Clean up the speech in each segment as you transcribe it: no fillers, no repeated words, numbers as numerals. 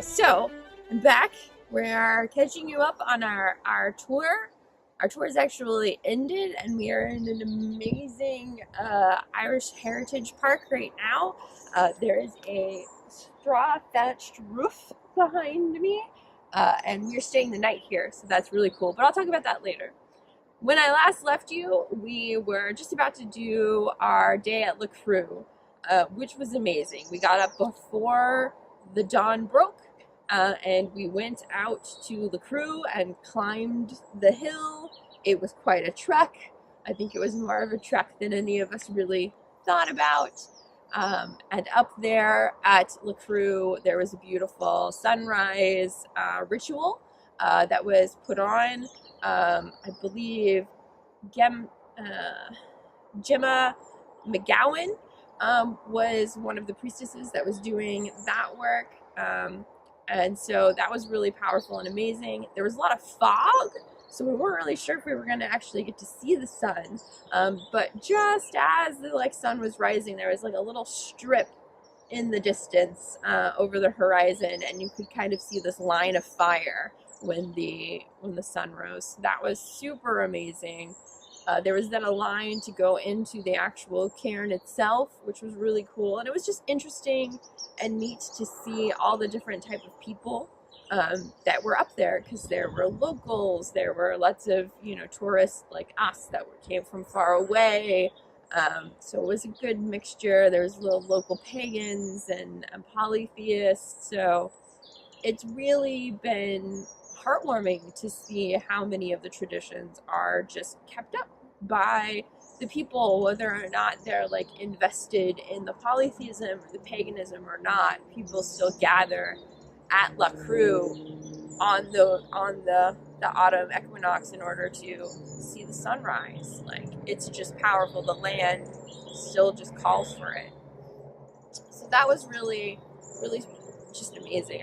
So I'm back. We are catching you up on our tour. Our tour is actually ended, and we are in an amazing Irish heritage park right now. There is a straw thatched roof behind me, and we're staying the night here, so that's really cool. But I'll talk about that later. When I last left you, we were just about to do our day at Loughcrew, which was amazing. We got up before the dawn broke, and we went out to Loughcrew and climbed the hill. It was quite a trek. I think it was more of a trek than any of us really thought about. And up there at Loughcrew, there was a beautiful sunrise ritual that was put on. I believe Gemma McGowan was one of the priestesses that was doing that work. And so that was really powerful and amazing. There was a lot of fog, so we weren't really sure if we were going to actually get to see the sun. But just as the sun was rising, there was a little strip in the distance over the horizon, and you could kind of see this line of fire when the sun rose. So that was super amazing. There was then a line to go into the actual cairn itself, which was really cool. And it was just interesting and neat to see all the different type of people that were up there, because there were locals, there were lots of, tourists like us that came from far away. So it was a good mixture. There was little local pagans and polytheists. So it's really been heartwarming to see how many of the traditions are just kept up by the people, whether or not they're invested in the polytheism or the paganism or not. People still gather at Loughcrew on the autumn equinox in order to see the sunrise. It's just powerful. The land still just calls for it. So that was really, really just amazing.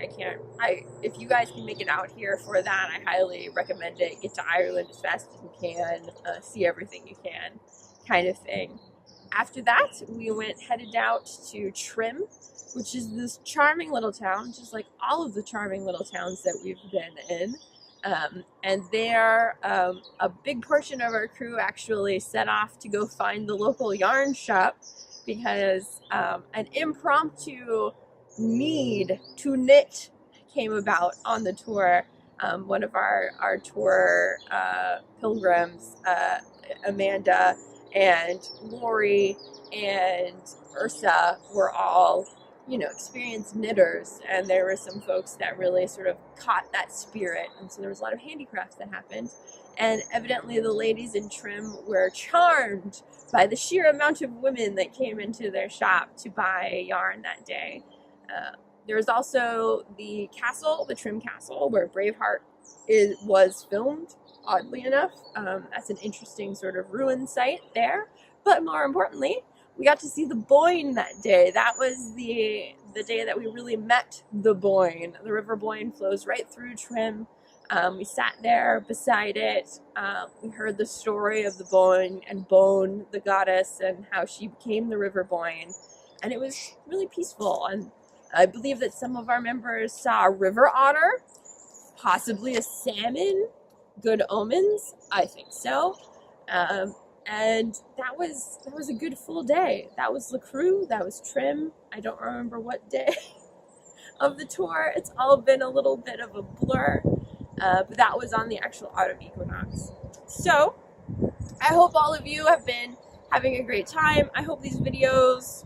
If you guys can make it out here for that, I highly recommend it. Get to Ireland as fast as you can, see everything you can, kind of thing. After that, we headed out to Trim, which is this charming little town, just like all of the charming little towns that we've been in. And there, a big portion of our crew actually set off to go find the local yarn shop, because an impromptu need to knit came about on the tour. One of our tour pilgrims, Amanda and Lori and Ursa, were all experienced knitters, and there were some folks that really sort of caught that spirit, and so there was a lot of handicrafts that happened. And evidently the ladies in Trim were charmed by the sheer amount of women that came into their shop to buy yarn that day. There was also the castle, the Trim Castle, where Braveheart was filmed, oddly enough. That's an interesting sort of ruin site there. But more importantly, we got to see the Boyne that day. That was the day that we really met the Boyne. The River Boyne flows right through Trim. We sat there beside it. We heard the story of the Boyne and Bone, the goddess, and how she became the River Boyne. And it was really peaceful. And I believe that some of our members saw a river otter, possibly a salmon. Good omens, I think so. And that was a good full day. That was Loughcrew, that was Trim. I don't remember what day of the tour. It's all been a little bit of a blur, but that was on the actual autumn equinox. So I hope all of you have been having a great time. I hope these videos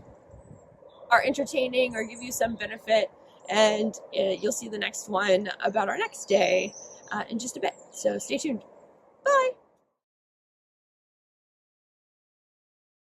are entertaining or give you some benefit, and you'll see the next one about our next day in just a bit. So stay tuned. Bye.